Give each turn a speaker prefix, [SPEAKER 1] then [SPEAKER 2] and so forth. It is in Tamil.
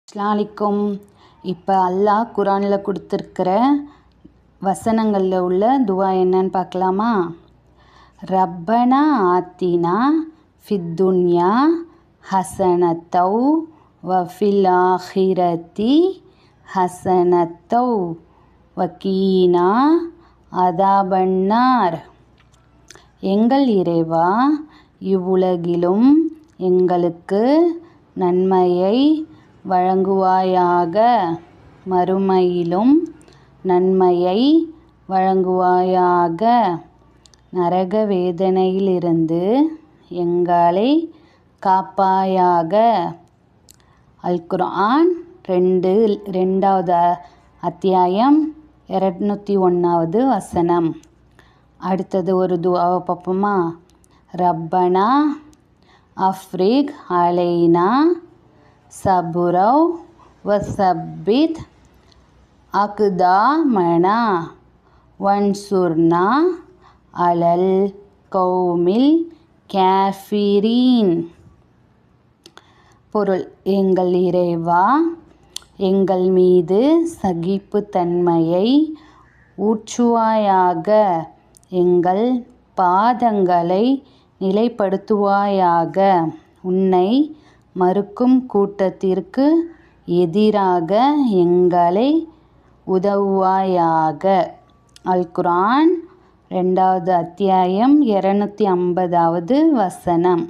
[SPEAKER 1] அஸ்ஸலாமு இப்போ அல்லாஹ் குரானில் கொடுத்துருக்கிற வசனங்களில் உள்ள துவா என்னன்னு பார்க்கலாமா? ரப்பனா ஆத்தினா ஃபித்துன்யா ஹசனத்தௌ வஃபில் ஆஹிரத்தி ஹசனத்தௌ வக்கீனா அதாபன்னார். எங்கள் இறைவா, இவ்வுலகிலும் எங்களுக்கு நன்மையை வழங்குவாயாக, மறுமையிலும் நன்மையை வழங்குவாயாக, நரக வேதனையிலிருந்து எங்களை காப்பாயாக. அல் குர்ஆன் 2வது அத்தியாயம் 201வது வசனம். அடுத்தது ஒரு துஆவை பார்ப்போமா? ரப்பனா அஃப்ரிக் அலைனா சபுரவ் வசப்பித் அக்தாமனா வன்சுர்னா அலல் கௌமில் காஃபிரீன். பொருள்: எங்கள் இறைவா, எங்கள் மீது சகிப்புத்தன்மையை ஊற்றுவாயாக, எங்கள் பாதங்களை நிலைப்படுத்துவாயாக, உன்னை மறுக்கும் கூட்டத்திற்கு எதிராக எங்களை உதவுவாயாக. அல் குர்ஆன் 2வது அத்தியாயம் 250வது வசனம்.